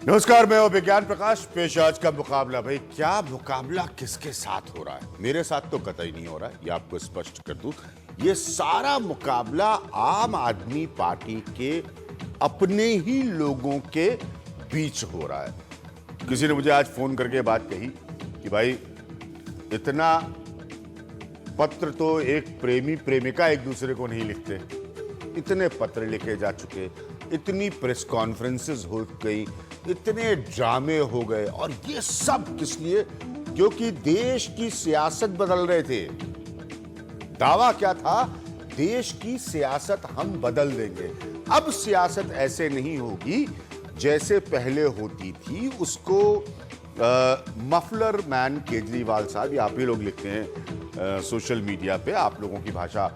नमस्कार, मैं हूं विज्ञान प्रकाश। पेश आज का मुकाबला। भाई क्या मुकाबला किसके साथ हो रहा है? मेरे साथ तो कतई नहीं हो रहा है, ये आपको स्पष्ट कर दूं। ये सारा मुकाबला आम आदमी पार्टी के अपने ही लोगों के बीच हो रहा है। किसी ने मुझे आज फोन करके बात कही कि भाई इतना पत्र तो एक प्रेमी प्रेमिका एक दूसरे को नहीं लिखते, इतने पत्र लिखे जा चुके, इतनी प्रेस कॉन्फ्रेंसेस हो गई, इतने ड्रामे हो गए, और ये सब किस लिए? क्योंकि देश की सियासत बदल रहे थे। दावा क्या था? देश की सियासत हम बदल देंगे। अब सियासत ऐसे नहीं होगी जैसे पहले होती थी। उसको मफलर मैन केजरीवाल साहब, आप ही लोग लिखते हैं सोशल मीडिया पे, आप लोगों की भाषा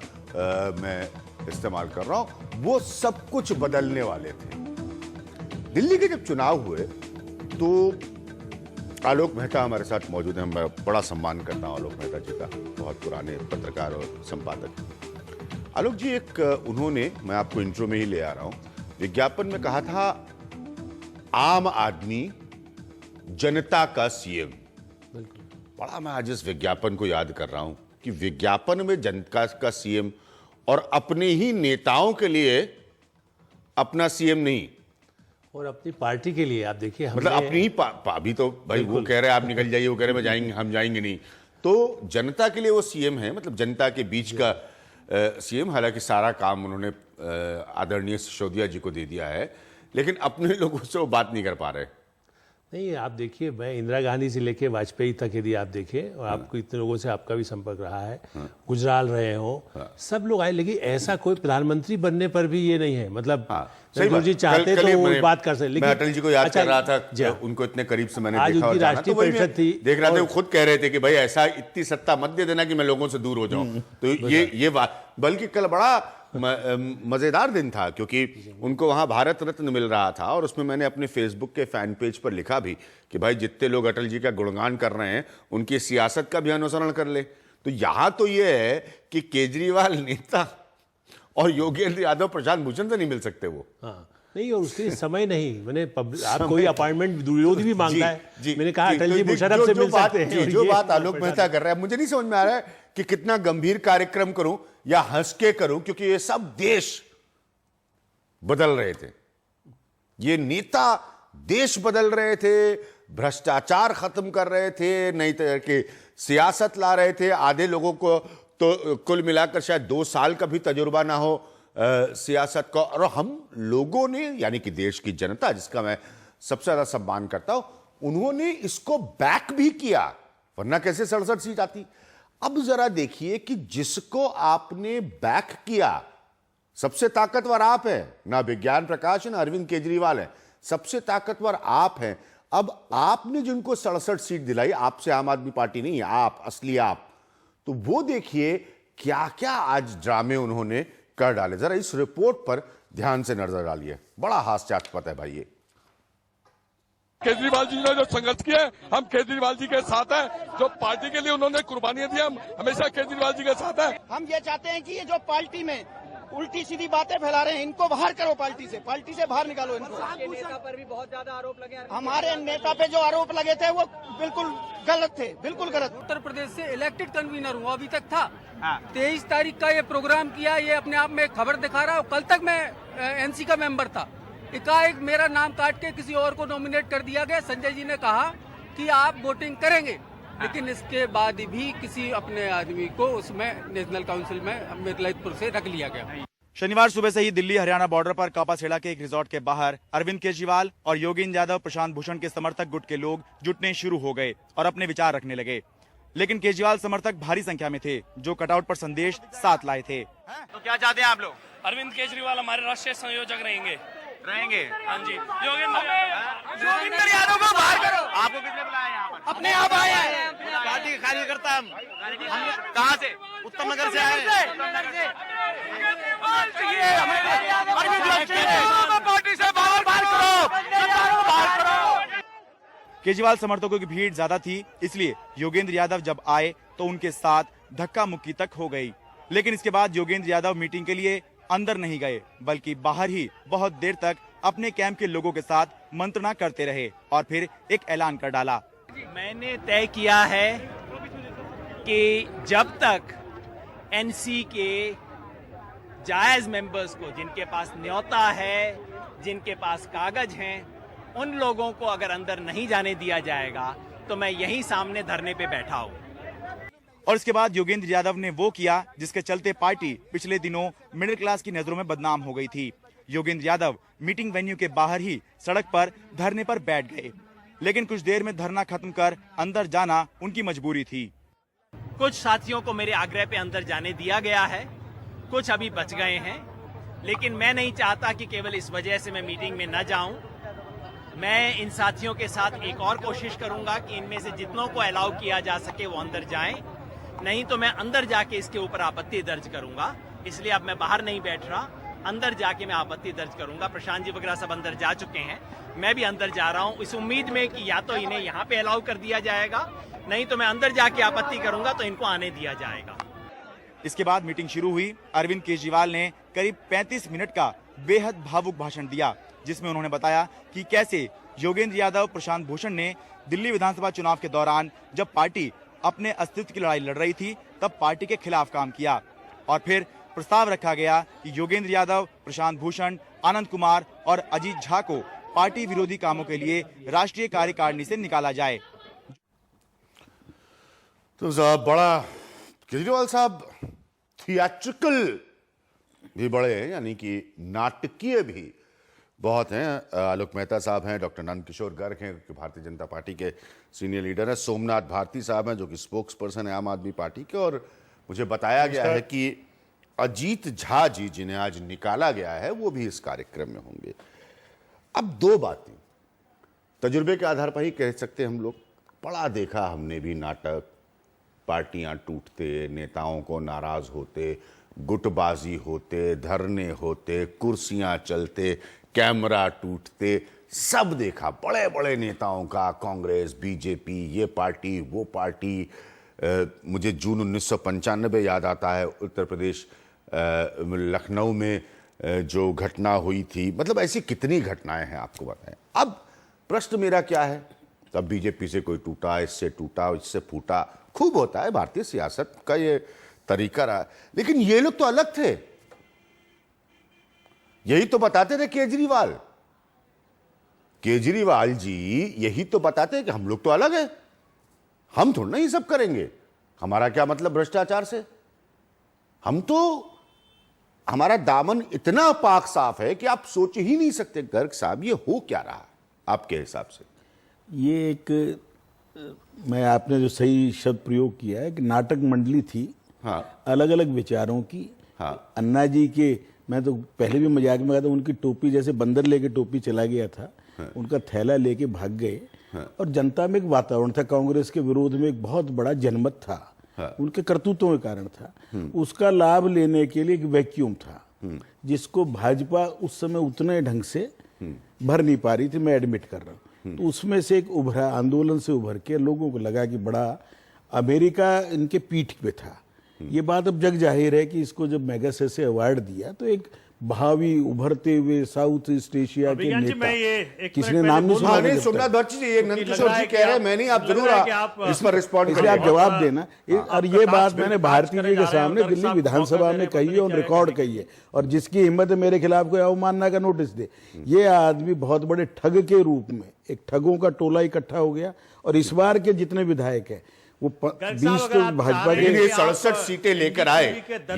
मैं इस्तेमाल कर रहा हूं, वो सब कुछ बदलने वाले थे। दिल्ली के जब चुनाव हुए तो आलोक मेहता हमारे साथ मौजूद हैं। मैं बड़ा सम्मान करता हूं आलोक मेहता जी का, बहुत पुराने पत्रकार और संपादक। आलोक जी, एक उन्होंने, मैं आपको इंट्रो में ही ले आ रहा हूं, विज्ञापन में कहा था आम आदमी जनता का सीएम। बड़ा मैं आज इस विज्ञापन को याद कर रहा हूं कि विज्ञापन में जनता का सीएम और अपने ही नेताओं के लिए अपना सीएम नहीं, और अपनी पार्टी के लिए। आप देखिए, मतलब अपनी ही अभी तो भाई वो कह रहे हैं आप निकल जाइए, वो कह रहे हैं हम जाएंगे नहीं, तो जनता के लिए वो सीएम है, मतलब जनता के बीच का सीएम। हालांकि सारा काम उन्होंने आदरणीय सिसोदिया जी को दे दिया है, लेकिन अपने लोगों से वो बात नहीं कर पा रहे। नहीं, आप देखिए, मैं इंदिरा गांधी से लेके वाजपेयी तक यदि आप देखें, और आपको इतने लोगों से आपका भी संपर्क रहा है, गुजराल रहे हो, सब लोग आए, लेकिन ऐसा कोई प्रधानमंत्री बनने पर भी ये नहीं है। मतलब नरेंद्र जी चाहते तो वो बात कर सकते, लेकिन मैं अटल जी को याद कर रहा था, उनको इतने करीब से मैंने देखा और जाना, तो परिषद थी, देख रहा था, वो खुद कह रहे थे कि भाई ऐसा इतनी सत्ता मत दे देना कि मैं लोगों से दूर हो जाऊं। तो ये बात, बल्कि कल बड़ा मजेदार दिन था क्योंकि उनको वहां भारत रत्न मिल रहा था, और उसमें मैंने अपने फेसबुक के फैन पेज पर लिखा भी कि भाई जितने लोग अटल जी का गुणगान कर रहे हैं उनकी सियासत का भी अनुसरण कर ले। तो यहां तो ये है कि केजरीवाल नेता और योगेंद्र यादव प्रशांत भूषण से नहीं मिल सकते वो। हाँ, नहीं, और उसके लिए समय नहीं। मैंने आप कोई अपॉइंटमेंट विरोधी भी मांगता है, मैंने कहा अटल जी मुशर्रफ से मिल सकते हैं। जो बात आलोक मेहता कर रहा है, मुझे नहीं समझ में आ रहा है कि कितना गंभीर कार्यक्रम करूं या हंस के करूं, क्योंकि ये सब देश बदल रहे थे, ये नेता देश बदल रहे थे, भ्रष्टाचार खत्म कर रहे थे, नई तरह की सियासत ला रहे थे। आधे लोगों को तो कुल मिलाकर शायद 2 साल का भी तजुर्बा ना हो सियासत का, और हम लोगों ने, यानी कि देश की जनता जिसका मैं सबसे ज्यादा सम्मान करता हूं, उन्होंने इसको बैक भी किया, वरना कैसे 67 सीट आती। अब जरा देखिए कि जिसको आपने बैक किया, सबसे ताकतवर आप हैं, ना विज्ञान प्रकाश ना अरविंद केजरीवाल है, सबसे ताकतवर आप हैं। अब आपने जिनको 67 सीट दिलाई, आपसे आम आदमी पार्टी नहीं, आप असली आप, तो वो देखिए क्या क्या आज ड्रामे उन्होंने कर डाले। जरा इस रिपोर्ट पर ध्यान से नजर डालिए, बड़ा हास्यास्पद है भाई ये। केजरीवाल जी ने जो संघर्ष किया है, हम केजरीवाल जी के साथ हैं। जो पार्टी के लिए उन्होंने कुर्बानियां दी, हम हमेशा केजरीवाल जी के साथ हैं। हम ये चाहते हैं कि ये जो पार्टी में उल्टी सीधी बातें फैला रहे हैं, इनको बाहर करो, पार्टी से बाहर निकालो इनको। आपके नेता पर भी बहुत ज्यादा आरोप लगे। हमारे नेता पे जो आरोप लगे थे वो बिल्कुल गलत थे, बिल्कुल गलत। उत्तर प्रदेश से इलेक्टेड कन्वीनर हूँ, अभी तक था। 23 तारीख का ये प्रोग्राम किया, ये अपने आप में एक खबर दिखा रहा है। कल तक मैं एनसी का मेंबर था, एकाएक मेरा नाम काट के किसी और को नॉमिनेट कर दिया गया। संजय जी ने कहा कि आप वोटिंग करेंगे, लेकिन इसके बाद भी किसी अपने आदमी को उसमें नेशनल काउंसिल में मिर्लतपुर से रख लिया गया। शनिवार सुबह से ही दिल्ली हरियाणा बॉर्डर पर कापासेड़ा के एक रिजॉर्ट के बाहर अरविंद केजरीवाल और योगेंद्र यादव प्रशांत भूषण के समर्थक गुट के लोग जुटने शुरू हो गए और अपने विचार रखने लगे। लेकिन केजरीवाल समर्थक भारी संख्या में थे जो कटआउट पर संदेश साथ लाए थे। तो क्या चाहते हैं आप लोग? अरविंद केजरीवाल हमारे राष्ट्रीय संयोजक रहेंगे। हाँ जी। योगेंद्र यादव को बाहर करो। आपको किसने बुलाया यहाँ पर? अपने आप आए हैं, पार्टी के कार्यकर्ता हम कहाँ से? उत्तम नगर से आए। पार्टी से बाहर करो। केजरीवाल समर्थकों की भीड़ ज्यादा थी, इसलिए योगेंद्र यादव जब आए तो उनके साथ धक्का मुक्की तक हो गई। लेकिन इसके बाद योगेंद्र यादव मीटिंग के लिए अंदर नहीं गए बल्कि बाहर ही बहुत देर तक अपने कैंप के लोगों के साथ मंत्रणा करते रहे और फिर एक ऐलान कर डाला। मैंने तय किया है कि जब तक एनसी के जायज मेंबर्स को, जिनके पास न्योता है, जिनके पास कागज हैं, उन लोगों को अगर अंदर नहीं जाने दिया जाएगा तो मैं यहीं सामने धरने पे बैठा हूं। और इसके बाद योगेंद्र यादव ने वो किया जिसके चलते पार्टी पिछले दिनों मिडिल क्लास की नजरों में बदनाम हो गई थी। योगेंद्र यादव मीटिंग वेन्यू के बाहर ही सड़क पर धरने पर बैठ गए, लेकिन कुछ देर में धरना खत्म कर अंदर जाना उनकी मजबूरी थी। कुछ साथियों को मेरे आग्रह पे अंदर जाने दिया गया है, कुछ अभी बच गए हैं, लेकिन मैं नहीं चाहता कि केवल इस वजह से मैं मीटिंग में न जाऊं। मैं इन साथियों के साथ एक और कोशिश करूंगा कि इनमें से जितनों को अलाउ किया जा सके वो अंदर जाएं, नहीं तो मैं अंदर जाके इसके ऊपर आपत्ति दर्ज करूंगा। इसलिए अब मैं बाहर नहीं बैठ रहा, अंदर जाके मैं आपत्ति दर्ज करूंगा। प्रशांत जी वगैरह सब अंदर जा चुके हैं, मैं भी अंदर जा रहा हूं इस उम्मीद में कि या तो इन्हें यहाँ पे अलाउ कर दिया जाएगा, नहीं तो मैं अंदर जाके आपत्ति करूंगा तो इनको आने दिया जाएगा। इसके बाद मीटिंग शुरू हुई। अरविंद केजरीवाल ने करीब 35 मिनट का बेहद भावुक भाषण दिया, जिसमें उन्होंने बताया कि कैसे योगेंद्र यादव, प्रशांत भूषण ने दिल्ली विधानसभा चुनाव के दौरान जब पार्टी अपने अस्तित्व की लड़ाई लड़ रही थी तब पार्टी के खिलाफ काम किया, और फिर प्रस्ताव रखा गया कि योगेंद्र यादव, प्रशांत भूषण, आनंद कुमार और अजीत झा को पार्टी विरोधी कामों के लिए राष्ट्रीय कार्यकारिणी से निकाला जाए। तो बड़ा केजरीवाल साहब थिएट्रिकल भी बड़े हैं, यानी कि नाटकीय भी बहुत हैं। आलोक मेहता साहब हैं, डॉक्टर नंद किशोर गर्ग हैं जो भारतीय जनता पार्टी के सीनियर लीडर हैं, सोमनाथ भारती साहब हैं जो कि स्पोक्स पर्सन है आम आदमी पार्टी के, और मुझे बताया गया है कि अजीत झा जी जिन्हें आज निकाला गया है वो भी इस कार्यक्रम में होंगे। अब दो बातें तजुर्बे के आधार पर ही कह सकते हैं हम लोग, बड़ा देखा हमने भी नाटक, पार्टियां टूटते, नेताओं को नाराज होते, गुटबाजी होते, धरने होते, कुर्सियां चलते, कैमरा टूटते, सब देखा। बड़े बड़े नेताओं का, कांग्रेस, बीजेपी, ये पार्टी वो पार्टी। मुझे जून 1995 याद आता है, उत्तर प्रदेश लखनऊ में जो घटना हुई थी। मतलब ऐसी कितनी घटनाएं हैं आपको बताएं। अब प्रश्न मेरा क्या है, तब बीजेपी से कोई टूटा, इससे टूटा, इससे फूटा, खूब होता है, भारतीय सियासत का ये तरीका रहा। लेकिन ये लोग तो अलग थे, यही तो बताते थे केजरीवाल जी यही तो बताते हैं कि हम लोग तो अलग हैं, हम थोड़ा ना ये सब करेंगे, हमारा क्या मतलब भ्रष्टाचार से, हम तो, हमारा दामन इतना पाक साफ है कि आप सोच ही नहीं सकते। गर्ग साहब ये हो क्या रहा आपके हिसाब से? ये एक, मैं आपने जो सही शब्द प्रयोग किया है कि नाटक मंडली थी, हाँ, अलग अलग विचारों की। हाँ, अन्ना जी के, मैं तो पहले भी मजाक में कहा था, उनकी टोपी जैसे बंदर लेके टोपी चला गया था, हाँ, उनका थैला लेके भाग गए, हाँ, और जनता में एक वातावरण था, कांग्रेस के विरोध में एक बहुत बड़ा जनमत था, हाँ, उनके करतूतों के कारण था। उसका लाभ लेने के लिए एक वैक्यूम था जिसको भाजपा उस समय उतने ढंग से भर नहीं पा रही थी, मैं एडमिट कर रहा हूँ। तो उसमें से एक उभरा, आंदोलन से उभर के लोगों को लगा कि बड़ा अमेरिका इनके पीठ पे था। ये बात अब जग जाहिर है कि इसको जब मेगासेसे से अवार्ड दिया तो एक भावी उभरते हुए साउथ ईस्ट एशिया के नेता, किसने नाम नहीं सुना? नहीं, सोमनाथ भट्ट जी, नंद किशोर जी कह रहे हैं, मैं नहीं, आप जरूर इस पर रिस्पॉन्ड इसलिए आप जवाब देना। और ये बात मैंने भारती जी के सामने दिल्ली विधानसभा में कही है और रिकॉर्ड कही है, और जिसकी हिम्मत है मेरे खिलाफ कोई अवमानना का नोटिस दे। ये आदमी बहुत बड़े ठग के रूप में, एक ठगों का टोला इकट्ठा हो गया, और इस बार के जितने विधायक हैं वो 20 तो भाजपा के 67 सीटें लेकर आए।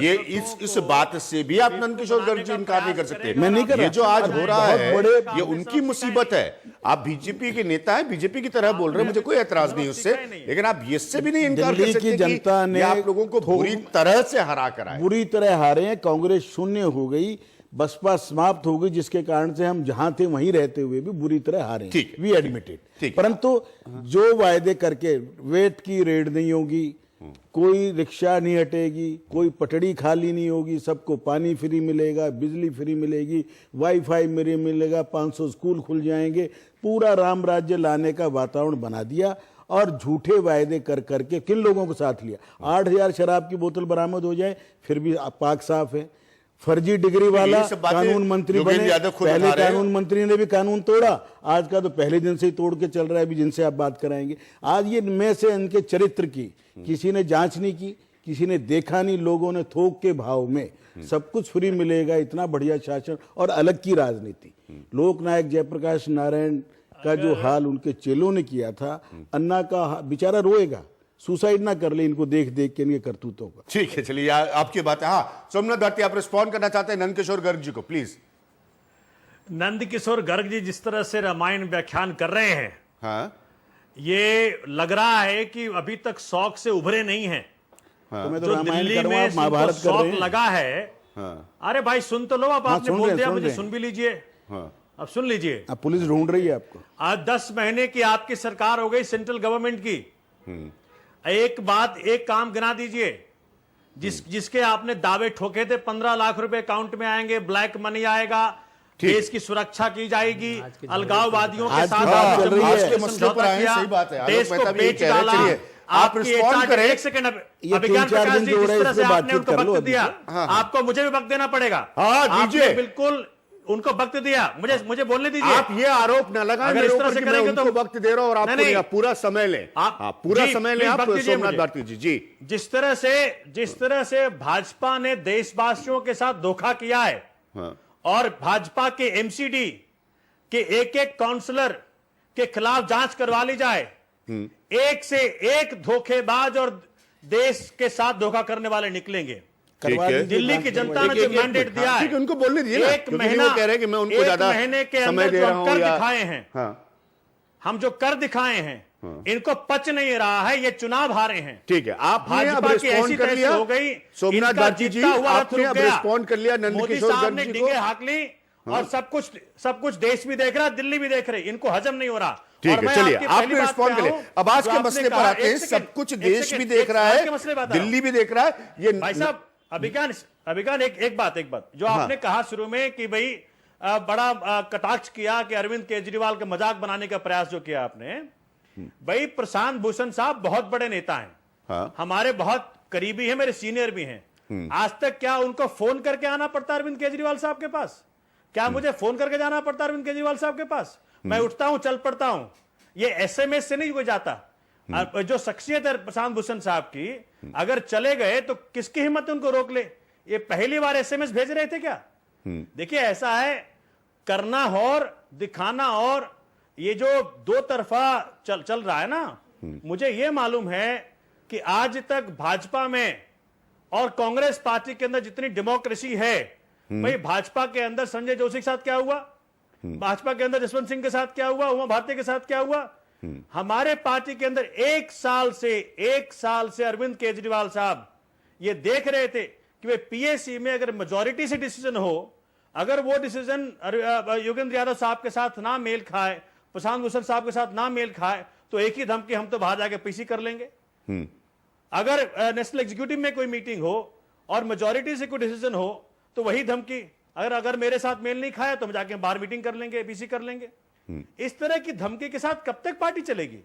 ये इस बात से भी आप नंद किशोर गर्ग जी इनकार नहीं कर सकते। मैं नहीं कर रहा। ये जो आज हो रहा है बड़े, ये उनकी मुसीबत है। आप बीजेपी के नेता हैं, बीजेपी की तरह बोल रहे हैं, मुझे कोई एतराज नहीं उससे, लेकिन आप इससे भी नहीं इनकार कर सकते कि जनता ने आप लोगों को बुरी तरह से हरा कर आए, बुरी तरह हारे हैं। कांग्रेस शून्य हो गई, बसपा समाप्त हो गई, जिसके कारण से हम जहां थे वहीं रहते हुए भी बुरी तरह हारे। We admitted. परंतु जो वायदे करके, वेट की रेड नहीं होगी, कोई रिक्शा नहीं हटेगी, कोई पटड़ी खाली नहीं होगी, सबको पानी फ्री मिलेगा, बिजली फ्री मिलेगी, वाईफाई फ्री मिलेगा, 500 स्कूल खुल जाएंगे, पूरा राम राज्य लाने का वातावरण बना दिया। और झूठे वायदे कर करके किन लोगों को साथ लिया? 8000 शराब की बोतल बरामद हो जाए फिर भी पाक साफ है। फर्जी डिग्री वाला यही सब बातें कानून मंत्री योगेंद्र बने, यादव खुद पहले उठा रहे हैं। कानून मंत्री ने भी कानून तोड़ा, आज का तो पहले दिन से ही तोड़ के चल रहा है, अभी जिनसे आप बात कराएंगे। आज ये में से इनके चरित्र की किसी ने जांच नहीं की, किसी ने देखा नहीं, लोगों ने थोक के भाव में सब कुछ फ्री मिलेगा, इतना बढ़िया शासन और अलग की राजनीति। लोकनायक जयप्रकाश नारायण का जो हाल उनके चेलों ने किया था, अन्ना का बेचारा रोएगा, सुसाइड ना कर ले इनको देख देख के इनके करतूतों का। ठीक है, चलिए आपकी बात है। हाँ, सोमनाथ भारती, आप रिस्पॉन्ड करना चाहते हैं नंदकिशोर गर्ग जी को, प्लीज। नंदकिशोर गर्ग जी जिस तरह से रामायण व्याख्यान कर रहे हैं, हाँ, ये लग रहा है कि अभी तक शौक से उभरे नहीं हैं। तो मैं तो जो रामायण दिल्ली कर रहा हूं, में आप महाभारत कर शौक रहे हैं। लगा है। हाँ, अरे भाई सुन तो लो, आप हाँ, आपने सुन बोल रहे दिया, हैं, मुझे सुन सुन भी लीजिए। हाँ, अब सुन लीजिए। अब पुलिस ढूंढ रही है आपको। आज 10 महीने की आपकी सरकार हो गई, सेंट्रल गवर्नमेंट की। एक काम गिना दीजिए जिसके आपने दावे ठोके थे। 15 लाख रुपए अकाउंट में आएंगे, ब्लैक मनी आएगा, देश की सुरक्षा की जाएगी, अलगाववादियों के आज साथ की बात आपने चल रही है। आज के मसले पर आए हैं, सही बात है। देश आलोक को मेहता भी यही बेच कह रहे हैं। डाला। चलिए, आप आपकी रिस्पॉन्ड HR करें। एक सेकंड, ये अभिज्ञान 3-4 प्रकाश दिन जी, जो हो जिस रहा है, तरह से इस पे आपने बातचीत उनको कर लो वक्त अभी। दिया, हाँ। आपको मुझे भी वक्त देना पड़ेगा। हाँ, दीजिए। आपने बिल्कुल उनको वक्त दिया, मुझे बोलने दीजिए। आप ये आरोप न लगाएं अगर मेरे इस तरह ऊपर से कि मैं करेंगे तो- उनको वक्त दे रहा हूं और आपको नहीं, नहीं, पूरा समय लें। आप- हाँ, पूरा जी, समय लें प्लीज आप, वक्त दीजिए सोमनाथ मुझे। भारती जी। जी, जिस तरह से भाजपा ने देशवासियों के साथ धोखा किया है, हाँ, और भाजपा के एमसीडी के एक काउंसलर के खिलाफ जांच करवा ली जाए। एक से एक धोखेबाज और देश के साथ धोखा करने वाले निकलेंगे। ठीक है। दिल्ली की जनता ने जो एक- एक- मैंडेट दिया हाँ, है, ठीक है, उनको बोलने दीजिए ना, एक क्योंकि महीना, वो कह रहे हैं कि मैं उनको एक ज्यादा महीने के समय अंदर दे जो रहा हम हूं कर या- दिखाए हैं, हाँ, हम जो कर दिखाए हैं, इनको पच नहीं रहा है, ये चुनाव हारे हैं। ठीक है, आपने अब भाजपा की रिस्पॉन्ड ऐसी कर तैसी लिया। हो गई, सोमनाथ इनका भारती जी, जीता हुआ रथ आपने रुक अब गया। रिस्पॉन्ड कर लिया मोदी नंदकिशोर साहब गर्ग ने जी डींगे को। हाँक ली, और सब कुछ देश भी देख रहा, दिल्ली भी देख रही, इनको हजम नहीं हो रहा। ठीक और है, मैं चलिए, आपकी आपने पहली बात रिस्पॉन्ड पे कर आऊं, लिया। अब आज जो के आपने मसले पर कहा, आते हैं। एक सेकंड, सब कुछ एक देश सेकंड, भी देख रहा आज है, के मसले पे आता हूं। दिल्ली भी देख रहा है। ये भाई साहब, अभिज्ञान एक बात जो हाँ। आपने कहा शुरू में कि भाई बड़ा कटाक्ष किया कि अरविंद केजरीवाल का मजाक बनाने का प्रयास जो किया आपने, भाई प्रशांत भूषण साहब बहुत बड़े नेता हैं, हाँ। हमारे बहुत करीबी हैं, मेरे सीनियर भी हैं। आज तक क्या उनको फोन करके आना पड़ता अरविंद केजरीवाल साहब के पास? क्या मुझे फोन करके जाना पड़ता अरविंद केजरीवाल साहब के पास? मैं उठता हूं, चल पड़ता हूं, ये एसएमएस से नहीं कोई जाता। जो शख्सियत है प्रशांत भूषण साहब की, अगर चले गए तो किसकी हिम्मत उनको रोक ले? ये पहली बार एसएमएस भेज रहे थे क्या? देखिए, ऐसा है, करना और दिखाना, और ये जो दो तरफा चल रहा है ना, मुझे ये मालूम है कि आज तक भाजपा में और कांग्रेस पार्टी के अंदर जितनी डेमोक्रेसी है, भाई भाजपा के अंदर संजय जोशी के साथ क्या हुआ, भाजपा के अंदर जसवंत सिंह के साथ क्या हुआ, उमा भारती के साथ क्या हुआ, हमारे पार्टी के अंदर एक साल से अरविंद केजरीवाल साहब ये देख रहे थे कि वे पीएसी में अगर मेजॉरिटी से डिसीजन हो, अगर वो डिसीजन योगेंद्र यादव साहब के साथ ना मेल खाए, प्रशांत भूषण साहब के साथ ना मेल खाए, तो एक ही धमकी, हम तो बाहर जाके पीसी कर लेंगे। अगर नेशनल एग्जीक्यूटिव में कोई मीटिंग हो और मेजॉरिटी से कोई डिसीजन हो, तो वही धमकी, अगर मेरे साथ मेल नहीं खाया तो हम जाके बाहर मीटिंग कर लेंगे, पीसी कर लेंगे। इस तरह की धमकी के साथ कब तक पार्टी चलेगी?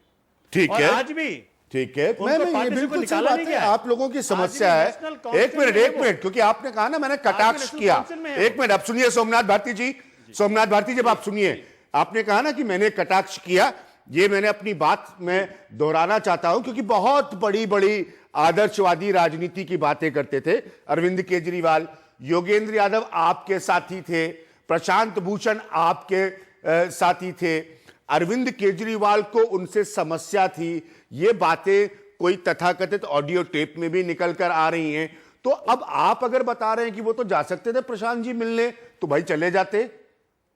ठीक और है, आज भी ठीक है, उनको मैं पार्टी ये से बिल्कुल कोई सही निकाला बात नहीं है। गया है। आप लोगों की समस्या आज भी है। नेशनल काउंसिल एक मिनट, में है एक वो। मिनट, क्योंकि आपने कहा ना मैंने कटाक्ष नेशनल किया। काउंसिल में है एक मिनट, अब सुनिए सोमनाथ भारती जी, सोमनाथ भारती जब आप सुनिए, आपने कहा ना कि मैंने कटाक्ष किया, ये मैंने अपनी बात में दोहराना चाहता हूं, क्योंकि बहुत बड़ी बड़ी आदर्शवादी राजनीति की बातें करते थे अरविंद केजरीवाल। योगेंद्र यादव आपके साथी थे, प्रशांत भूषण आपके साथी थे। अरविंद केजरीवाल को उनसे समस्या थी, ये बातें कोई तथाकथित ऑडियो टेप में भी निकल कर आ रही हैं। तो अब आप अगर बता रहे हैं कि वो तो जा सकते थे प्रशांत जी मिलने, तो भाई चले जाते।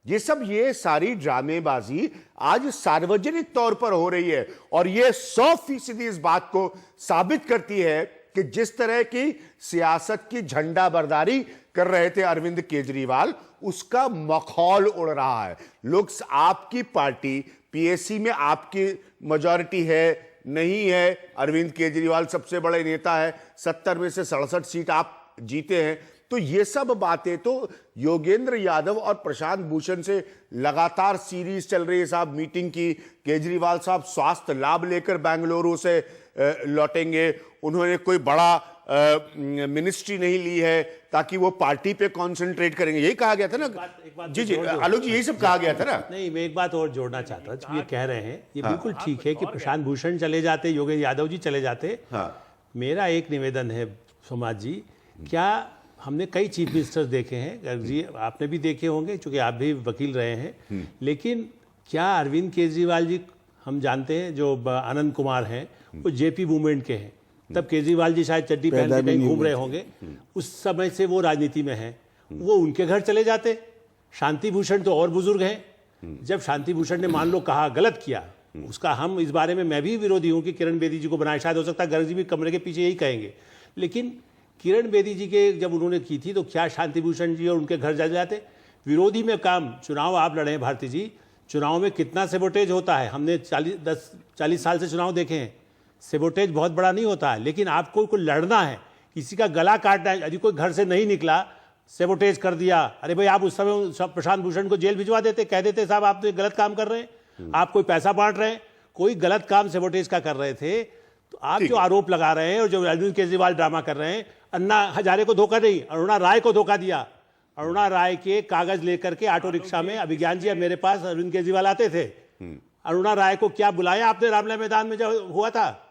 ये सारी ड्रामेबाजी आज सार्वजनिक तौर पर हो रही है, और ये 100% इस बात को साबित करती है कि जिस तरह की सियासत की झंडा बरदारी कर रहे थे अरविंद केजरीवाल, उसका मखौल उड़ रहा है। लोग, आपकी पार्टी पीएसी में आपकी मेजॉरिटी है नहीं है, अरविंद केजरीवाल सबसे बड़े नेता है, 70 में से 67 सीट आप जीते हैं, तो ये सब बातें तो योगेंद्र यादव और प्रशांत भूषण से लगातार सीरीज चल रही है साहब। मीटिंग की, केजरीवाल साहब स्वास्थ्य लाभ लेकर बेंगलुरु से लौटेंगे, उन्होंने कोई बड़ा मिनिस्ट्री नहीं ली है ताकि वो पार्टी पे कंसंट्रेट करेंगे, यही कहा गया था ना। जी जी आलोक जी, यही सब कहा गया था ना। नहीं, मैं एक बात और जोड़ना चाहता हूं। ये कह रहे हैं, ये बिल्कुल ठीक है कि प्रशांत भूषण चले जाते, योगेंद्र यादव जी चले जाते। मेरा एक निवेदन है सोमनाथ जी, क्या हमने कई चीफ मिनिस्टर्स देखे हैं जी, आपने भी देखे होंगे क्योंकि आप भी वकील रहे हैं, लेकिन क्या अरविंद केजरीवाल जी, हम जानते हैं जो आनंद कुमार हैं वो जेपी मूवमेंट के हैं, तब केजरीवाल जी शायद चड्डी पहन के कहीं घूम रहे होंगे, उस समय से वो राजनीति में हैं, वो उनके घर चले जाते। शांति भूषण तो और बुजुर्ग हैं, जब शांति भूषण ने मान लो कहा गलत किया, उसका हम इस बारे में मैं भी विरोधी हूं कि किरण बेदी जी को बनाया, शायद हो सकता है गर्ग जी भी कमरे के पीछे यही कहेंगे, लेकिन किरण बेदी जी के जब उन्होंने की थी तो क्या शांति भूषण जी और उनके घर चले जाते? विरोधी में काम, चुनाव आप लड़े हैं भारती जी, चुनाव में कितना सेबोटेज होता है, हमने 40 साल से चुनाव देखे हैं, सेबोटेज बहुत बड़ा नहीं होता है, लेकिन आपको कोई लड़ना है, किसी का गला काटना है, यदि कोई घर से नहीं निकला, सेबोटेज कर दिया, अरे भाई आप उस समय प्रशांत भूषण को जेल भिजवा देते, कह देते साहब आप तो गलत काम कर रहे हैं, आप कोई पैसा बांट रहे हैं, कोई गलत काम सेबोटेज का कर रहे थे, तो आप जो आरोप लगा रहे हैं और जो अरविंद केजरीवाल ड्रामा कर रहे हैं, अन्ना हजारे को धोखा नहीं, अरुणा राय को धोखा दिया। अरुणा राय के कागज लेकर के ऑटो रिक्शा में अभिज्ञान जी मेरे पास अरविंद केजरीवाल आते थे, अरुणा राय को क्या बुलाया आपने रामलीला मैदान में जब हुआ था?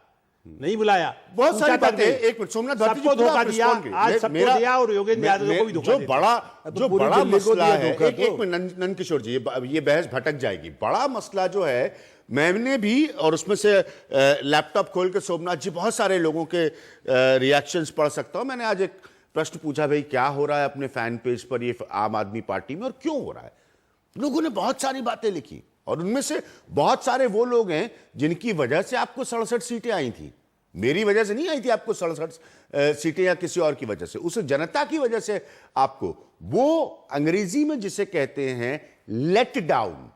नहीं बुलाया। बहुत सारी बातें, एक मिनट सोमनाथ, सबको धोखा दिया, आज सबको दिया और योगेंद्र यादव को भी धोखा दिया। जो बड़ा मसला है, एक मिनट नंद किशोर जी, ये बहस भटक जाएगी। बड़ा मसला जो है, मैंने भी और उसमें से लैपटॉप खोल के सोमनाथ जी बहुत सारे लोगों के रिएक्शंस पढ़ सकता हूं। मैंने आज एक प्रश्न पूछा, भाई क्या हो रहा है अपने फैन पेज पर ये आम आदमी पार्टी में और क्यों हो रहा है? लोगों ने बहुत सारी बातें लिखी और उनमें से बहुत सारे वो लोग हैं जिनकी वजह से आपको 67 सीटें आई थी। मेरी वजह से नहीं आई थी आपको 67 सीटें या किसी और की वजह से, उस जनता की वजह से आपको, वो अंग्रेजी में जिसे कहते हैं लेट डाउन,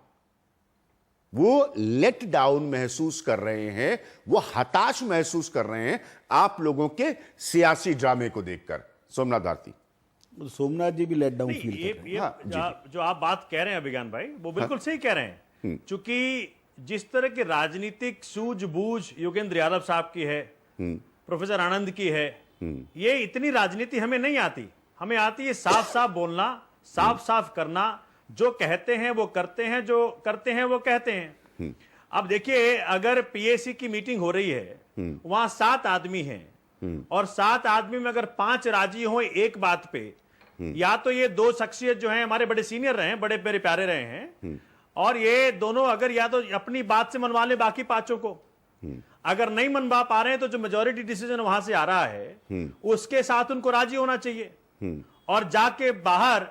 वो लेट डाउन महसूस कर रहे हैं, वो हताश महसूस कर रहे हैं आप लोगों के सियासी ड्रामे को देखकर। सोमनाथ भारती, सोमनाथ जी भी लेट डाउन फील ये जो आप बात कह रहे हैं अभिज्ञान भाई, वो बिल्कुल सही कह रहे हैं, क्योंकि जिस तरह की राजनीतिक सूझबूझ योगेंद्र यादव साहब की है, प्रोफेसर आनंद की है, ये इतनी राजनीति हमें नहीं आती। हमें आती है साफ साफ बोलना, साफ साफ करना, जो कहते हैं वो करते हैं, जो करते हैं वो कहते हैं। अब देखिए, अगर पीएसी की मीटिंग हो रही है, वहां 7 आदमी हैं और 7 आदमी में अगर 5 राजी हो एक बात पे, या तो ये 2 शख्सियत जो हैं हमारे बड़े सीनियर रहे हैं, बड़े मेरे प्यारे रहे हैं, और ये दोनों अगर या तो अपनी बात से मनवा ले बाकी 5 को, अगर नहीं मनवा पा रहे हैं तो जो मेजॉरिटी डिसीजन वहां से आ रहा है उसके साथ उनको राजी होना चाहिए और जाके बाहर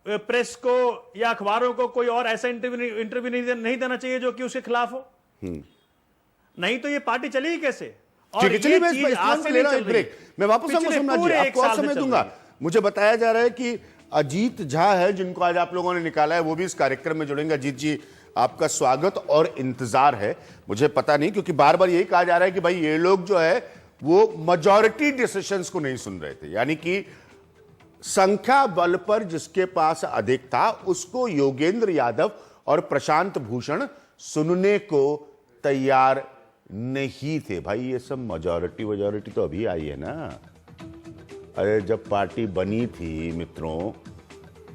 प्रेस को या अखबारों को कोई और ऐसा इंटरव्यू नहीं देना चाहिए जो कि उसके खिलाफ हो। नहीं तो ये पार्टी चलेगी कैसे? और ये चीज आज से नहीं चल रही। मैं वापस आऊंगा सोमनाथ जी, आपको और समय दूंगा। मुझे बताया जा रहा है कि अजीत झा है जिनको आज आप लोगों ने निकाला है, वो भी इस कार्यक्रम में जुड़ेंगे। अजीत जी, आपका स्वागत और इंतजार है। मुझे पता नहीं, क्योंकि बार बार यही कहा जा रहा है कि भाई ये लोग जो है वो मेजॉरिटी डिसीजंस को नहीं सुन रहे थे, यानी कि संख्या बल पर जिसके पास अधिक था उसको योगेंद्र यादव और प्रशांत भूषण सुनने को तैयार नहीं थे। भाई ये सब मेजॉरिटी तो अभी आई है ना। अरे जब पार्टी बनी थी मित्रों,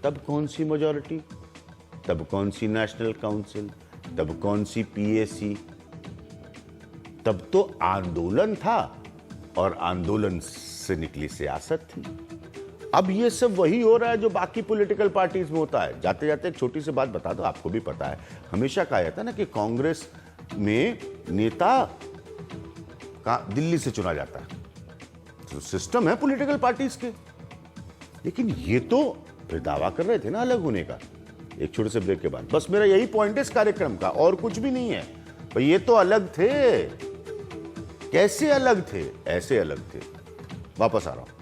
तब कौन सी मेजॉरिटी, तब कौन सी नेशनल काउंसिल, तब कौन सी पीएसी, तब तो आंदोलन था और आंदोलन से निकली सियासत थी। अब ये सब वही हो रहा है जो बाकी पॉलिटिकल पार्टीज में होता है। जाते जाते एक छोटी सी बात बता दो, आपको भी पता है, हमेशा कहा जाता है ना कि कांग्रेस में नेता का दिल्ली से चुना जाता है, तो सिस्टम है पॉलिटिकल पार्टीज के। लेकिन ये तो फिर दावा कर रहे थे ना अलग होने का। एक छोटे से ब्रेक के बाद बस मेरा यही पॉइंट है इस कार्यक्रम का, और कुछ भी नहीं है भाई। ये तो अलग थे, कैसे अलग थे? ऐसे अलग थे। वापस आ रहा हूं।